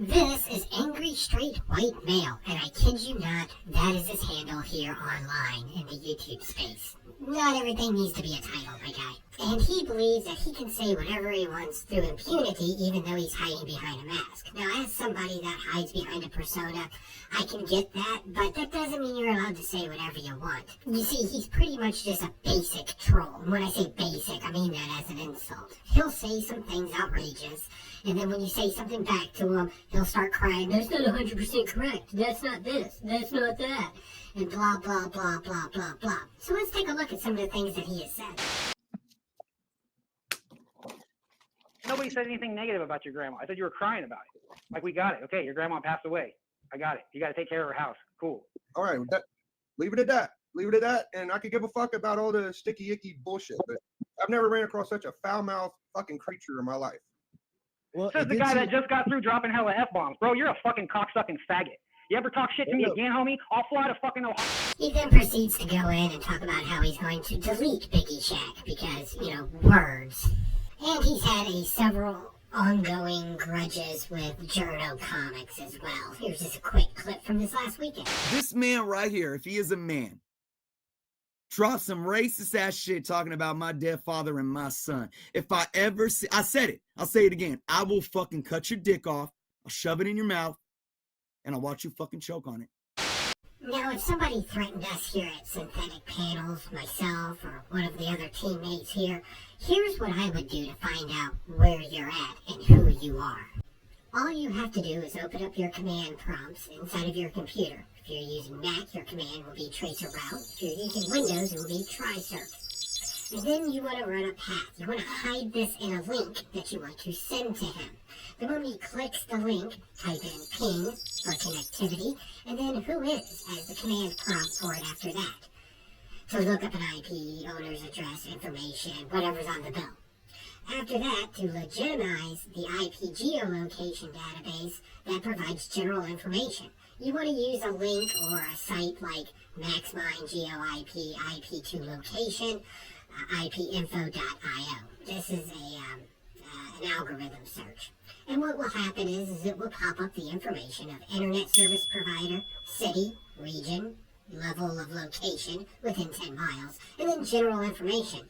This is Angry Straight White Male, and I kid you not, that is his handle here online in the YouTube space. Not everything needs to be a title, my guy. And he believes that he can say whatever he wants through impunity, even though he's hiding behind a mask. Now, as somebody that hides behind a persona, I can get that, but that doesn't mean you're allowed to say whatever you want. You see, he's pretty much just a basic troll. And when I say basic, I mean that as an insult. He'll say some things outrageous, and then when you say something back to him, he'll start crying, "That's not 100% correct. That's not this. That's not that." And blah, blah, blah, blah, blah, blah. So let's take a look at some of the things that he has said. Nobody said anything negative about your grandma. I said you were crying about it. Like, we got it. Okay, your grandma passed away. I got it. You got to take care of her house. Cool. All right, leave it at that. Leave it at that. And I could give a fuck about all the sticky icky bullshit, but I've never ran across such a foul mouthed fucking creature in my life. Well, says the guy that just got through dropping hella F-bombs. Bro, you're a fucking cocksucking faggot. You ever talk shit to me again, homie? I'll fly to fucking Ohio. He then proceeds to go in and talk about how he's going to delete Biggie Shack because, words. And he's had several ongoing grudges with Journo Comics as well. Here's just a quick clip from this last weekend. This man right here, if he is a man, dropped some racist ass shit talking about my dead father and my son. If I ever see, I said it, I'll say it again. I will fucking cut your dick off. I'll shove it in your mouth. And I'll watch you fucking choke on it. Now, if somebody threatened us here at Synthetic Panels, myself, or one of the other teammates here, here's what I would do to find out where you're at and who you are. All you have to do is open up your command prompts inside of your computer. If you're using Mac, your command will be tracer route. If you're using Windows, it will be trisurf. And then you want to run a path. You want to hide this in a link that you want to send to him. The moment he clicks the link, type in ping for connectivity, and then who is as the command prompt for it after that. So look up an IP, owner's address, information, whatever's on the bill. After that, to legitimize the IP geolocation database that provides general information, you want to use a link or a site like MaxMine GeoIP IP2 location, IPinfo.io. This is an algorithm search. And what will happen is it will pop up the information of internet service provider, city, region, level of location within 10 miles, and then general information.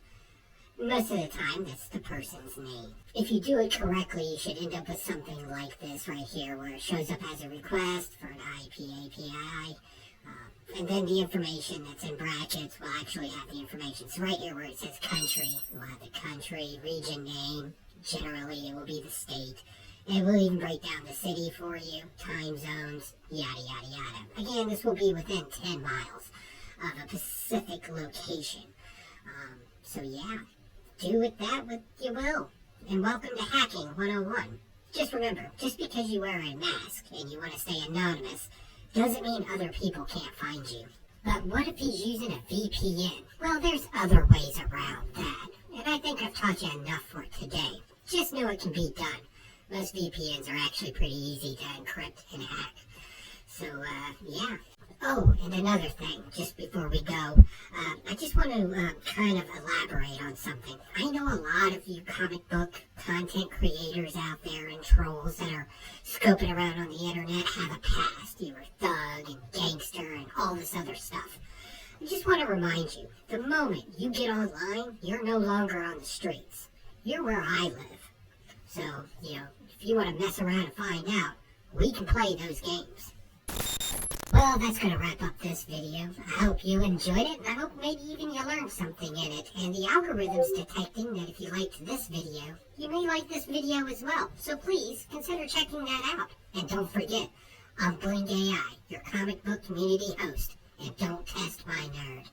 Most of the time, that's the person's name. If you do it correctly, you should end up with something like this right here, where it shows up as a request for an IP API, and then the information that's in brackets will actually have the information. So right here where it says country, we'll have the country, region name, generally it will be the state. It will even break down the city for you, time zones, yada, yada, yada. Again, this will be within 10 miles of a specific location. So yeah, do with that what you will. And welcome to Hacking 101. Just remember, just because you wear a mask and you want to stay anonymous, doesn't mean other people can't find you. But what if he's using a VPN? Well, there's other ways around that. And I think I've taught you enough for today. Just know it can be done. Most VPNs are actually pretty easy to encrypt and hack. So, yeah. Oh, and another thing, just before we go, I just want to kind of elaborate on something. I know a lot of you comic book content creators out there and trolls that are scoping around on the internet have a past. You were thug and gangster and all this other stuff. I just want to remind you, the moment you get online, you're no longer on the streets. You're where I live. So, if you want to mess around and find out, we can play those games. Well, that's going to wrap up this video. I hope you enjoyed it, and I hope maybe even you learned something in it. And the algorithm's detecting that if you liked this video, you may like this video as well. So please, consider checking that out. And don't forget, I'm JINK A.I, your comic book community host. And don't test my nerd.